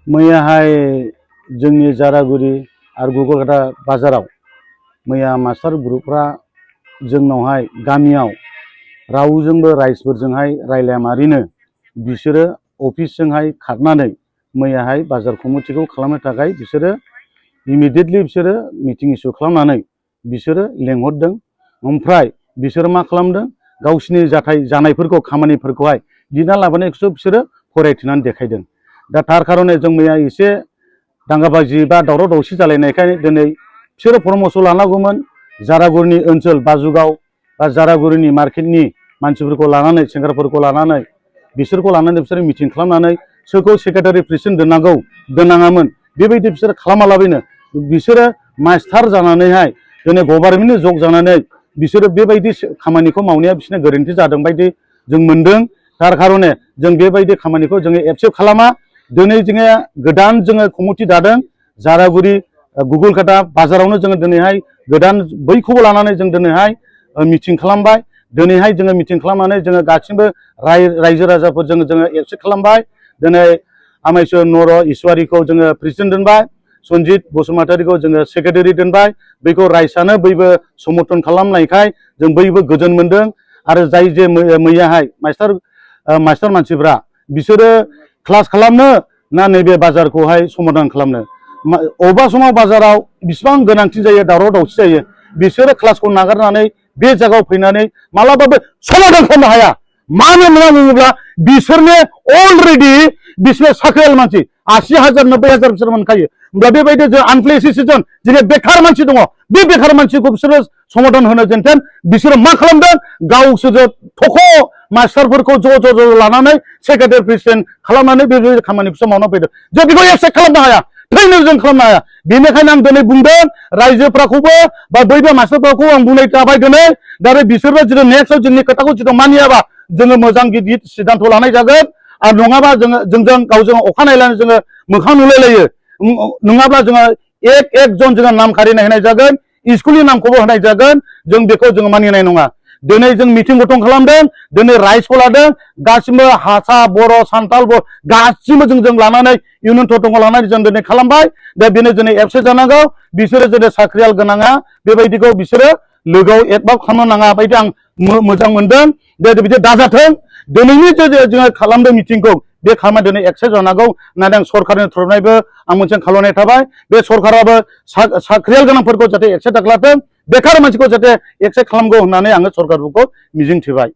मैयाहाय जोंनि जारागुरि आरो गुगलकाटा बाजाराव मैया मास्टार ग्रुपफ्रा जोंनावहाय गामियाव रावजोंबो राइजफोरजोंहाय रायलायामारिनो बिसोरो अफिसजोंहाय खारनानै मैयाहाय बाजार कमिटिखौ खालामनो थाखाय बिसोरो इमिडियेटलि बिसोरो मिटिं इस्यु खालामनानै बिसोरो लेंहरदों। ओमफ्राय बिसोरो मा खालामदों, गावसिनि जानायफोरखौ खामानिफोरखौहाय दिना लाबोनायखौसो बिसोरो फरायथिनानै देखायदों। दा थार कारणे जों मैया एसे दांगाबाजि बा दावराव दावसि जालायनायखाय दिनै बिसोरो परामर्श लानांगौमोन। जारागुरिनि ओनसोल बाजुगाव बा जारागुरिनि मार्केटनि मानसिफोरखौ लानानै सेंग्राफोरखौ लानानै बिसोरखौ लानानै बिसोरो मिटिं खालामनानै सोरखौ सेक्रेटारि प्रेसिडेन्ट दोननांगौ दोननाङामोन बेबायदि बिसोर खालामालाबायनो बिसोरो मास्टार जानानैहाय दिनै गभर्नमेन्टनि जग जानानै बिसोरो बेबायदि खामानिखौ मावनाया बिसोरना गोरोन्थि जादों बायदि जों मोनदों। थार कारणे जों बेबायदि खामानिखौ जोङो एक्सेप्ट खालामा। दिनै जोङो गोदान जोङो कमिटि दादों जारागुरि गुगलकाटा बाजारावनो जोङो दिनैहाय गोदान बैखौबो लानानै जों दिनैहाय मिटिं खालामबाय। दिनैहाय जोङो मिटिं खालामनानै जोङो गासिबो रायजो राजाफोरजों जोङो एक्सेप्ट खालामबाय। दिनै आमायस्वर नर इसवारिखौ जोङो प्रेसिडेन्ट दोनबाय, सन्जित बसुमतारिखौ जोङो सेक्रेटारि दोनबाय। बैखौ रायजोआनो बयबो समर्थन खालामनायखाय जों बयबो गोजोन मोनदों। आरो जाय जे मैयाहाय मास्टार मानसिफ्रा बिसोरो क्लास खालामनो ना नैबे बाजारखौहाय समाधान खालामनो, अबेबा समाव बाजाराव बिसिबां गोनांथि जायो, दावराव दावसि जायो, बिसोरो क्लासखौ नागारनानै बे जायगायाव फैनानै मालाबाबो समाधान खालामनो हाया। मानो होनना बुङोब्ला बिसोरनो अलरेडि बिसोर साख्रियाल मानसि 80,000 90,000 बिसोर मोनखायो। होमब्ला बेबायदि जों आनप्लेड सिटिजेन दिनै बेखार मानसि दङ, बे बेखार मानसिखौ बिसोरो समाधान होनो जेनथेन बिसोरो मा खालामदों, गावसोरो थख' मास्टारफोरखौ ज' लानानै सेक्रेटारि प्रेसिडेन्ट खालामनानै बेबायदि खामानिखौसो मावना फैदों। जों बेखौ एक्सेप्ट खालामनो हाया, थैनो जों खालामनो हाया। बेनिखायनो आं दिनै बुंदों रायजोफ्राखौबो बा बैबो मास्टारफोरखौ आं बुंनाय जाबाय दिनै। दा बिसोरबो जुदि नेक्स्टआव जोंनि खोथाखौ जुदि मानियाबा जोङो मोजां गिदिर सिद्धान्त लानाय जागोन। आरो नङाबा जोंजों गावजों अखा नायलायनानै जोङो मोखां नुलायलायो। नङाब्ला जोङो एक जन जोङो नाम खारिनाय होनाय जागोन, स्कुलनि नामखौबो होनाय जागोन। जों बेखौ जोङो मानिनाय नङा। दिनै जों मिटिं गठन खालामदों, दिनै राइजखौ लादों, गासिबो हारसा बर' सान्थाल गासिबो जों लानानै इउनियन टटंखौ लानानै जों दिनै खालामबाय। दा बेनो दिनै एबसेन्ट जानांगौ। बिसोरो दिनै साख्रियाल गोनाङा बेबायदिखौ बिसोरो लोगोआव एडभाब खालामनो नाङा बायदि आं मोजां मोनदों। दे बिदि दाजाथों। दिनैनि जोङो खालामदों मिटिंखौ, बे खामानिया दिनै एक्सेप्ट जानांगौ होननानै आं सरकारनि थरफनिफ्रायबो आं मोनसे खावलायनाय थाबाय। बे सरकाराबो साख्रियाल गोनांफोरखौ जाहाथे एक्सेप्ट खालामथों, बेखार मानसिखौ जाहाथे एक्सेप्ट खालामगौ होननानै आङो सरकारफोरखौ मिजिंथिबाय।